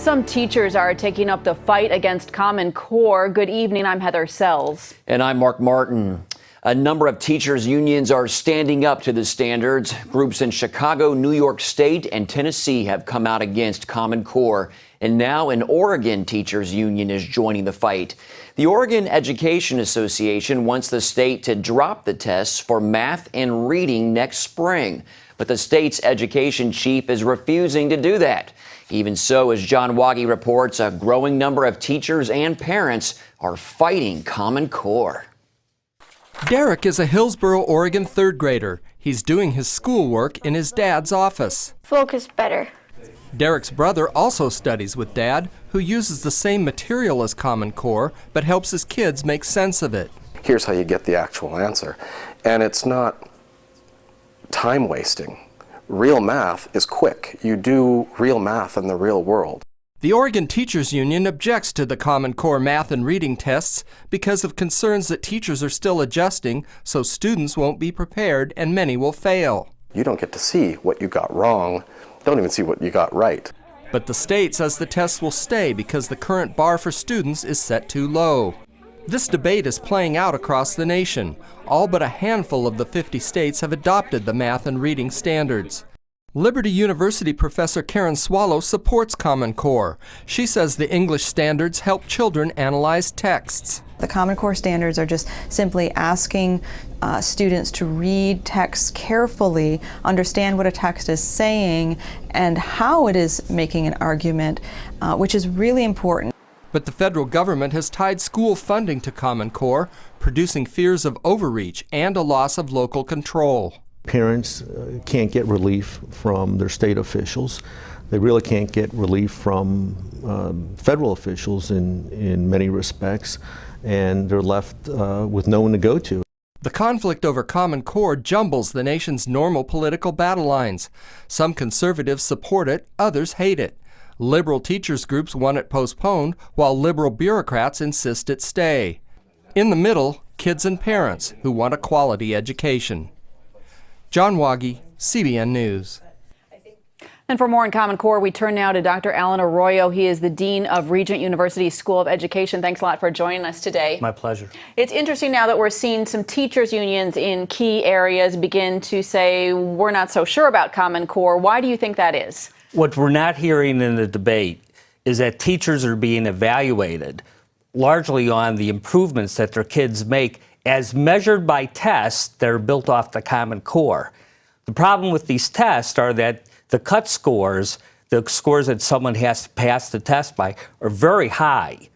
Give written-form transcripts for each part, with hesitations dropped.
Some teachers are taking up the fight against Common Core. Good evening, I'm Heather Sells. And I'm Mark Martin. A number of teachers' unions are standing up to the standards. Groups in Chicago, New York State, and Tennessee have come out against Common Core. And now an Oregon teachers' union is joining the fight. The Oregon Education Association wants the state to drop the tests for math and reading next spring. But the state's education chief is refusing to do that. Even so, as John Waggy reports, a growing number of teachers and parents are fighting Common Core. Derek is a Hillsboro, Oregon third grader. He's doing his schoolwork in his dad's office. Focus better. Derek's brother also studies with Dad, who uses the same material as Common Core, but helps his kids make sense of it. Here's how you get the actual answer. And it's not time wasting. Real math is quick. You do real math in the real world. The Oregon Teachers Union objects to the Common Core math and reading tests because of concerns that teachers are still adjusting, so students won't be prepared and many will fail. You don't get to see what you got wrong, don't even see what you got right. But the state says the tests will stay because the current bar for students is set too low. This debate is playing out across the nation. All but a handful of the 50 states have adopted the math and reading standards. Liberty University professor Karen Swallow supports Common Core. She says the English standards help children analyze texts. The Common Core standards are just simply asking students to read texts carefully, understand what a text is saying, and how it is making an argument, which is really important. But the federal government has tied school funding to Common Core, producing fears of overreach and a loss of local control. Parents can't get relief from their state officials. They really can't get relief from federal officials in many respects, and they're left with no one to go to. The conflict over Common Core jumbles the nation's normal political battle lines. Some conservatives support it, others hate it. Liberal teachers groups want it postponed, while liberal bureaucrats insist it stay. In the middle, kids and parents who want a quality education. John Waggy, CBN News. And for more on Common Core, we turn now to Dr. Alan Arroyo. He is the Dean of Regent University School of Education. Thanks a lot for joining us today. My pleasure. It's interesting now that we're seeing some teachers unions in key areas begin to say, we're not so sure about Common Core. Why do you think that is? What we're not hearing in the debate is that teachers are being evaluated largely on the improvements that their kids make as measured by tests that are built off the Common Core. The problem with these tests are that the cut scores, the scores that someone has to pass the test by, are very high.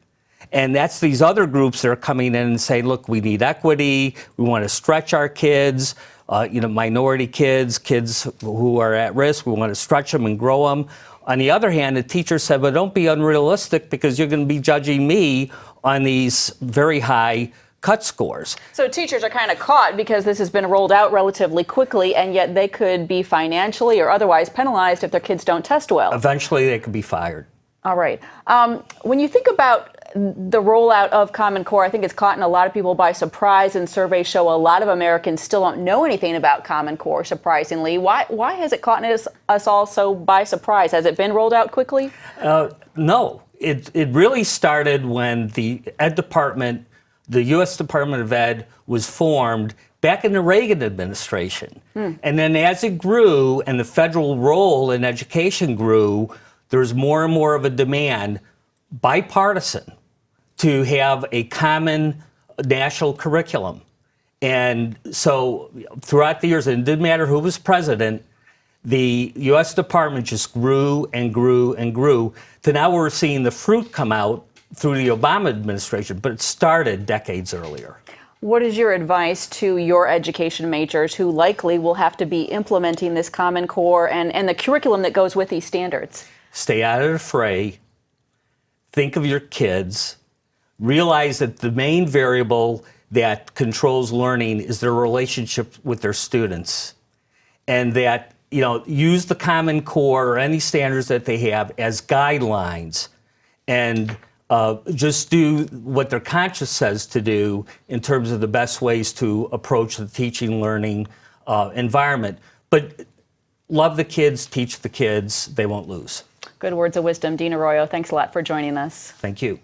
And that's these other groups that are coming in and saying, look, we need equity, we want to stretch our kids, minority kids, kids who are at risk, we want to stretch them and grow them. On the other hand, the teacher said, well, don't be unrealistic because you're going to be judging me on these very high cut scores. So teachers are kind of caught because this has been rolled out relatively quickly, and yet they could be financially or otherwise penalized if their kids don't test well. Eventually, they could be fired. All right. When you think about the rollout of Common Core, I think it's caught a lot of people by surprise, and surveys show a lot of Americans still don't know anything about Common Core, surprisingly. Why has it caught us all so by surprise? Has it been rolled out quickly? No. It really started when the Ed Department, the U.S. Department of Ed, was formed back in the Reagan administration. And then as it grew and the federal role in education grew, there was more and more of a demand, bipartisan, to have a common national curriculum. And so throughout the years, and it didn't matter who was president, the U.S. Department just grew and grew and grew to now we're seeing the fruit come out through the Obama administration, but it started decades earlier. What is your advice to your education majors who likely will have to be implementing this Common Core and the curriculum that goes with these standards? Stay out of the fray. Think of your kids. Realize that the main variable that controls learning is their relationship with their students. And that, use the Common Core or any standards that they have as guidelines. And just do what their conscience says to do in terms of the best ways to approach the teaching, learning environment. But love the kids, teach the kids, they won't lose. Good words of wisdom. Dean Arroyo, thanks a lot for joining us. Thank you.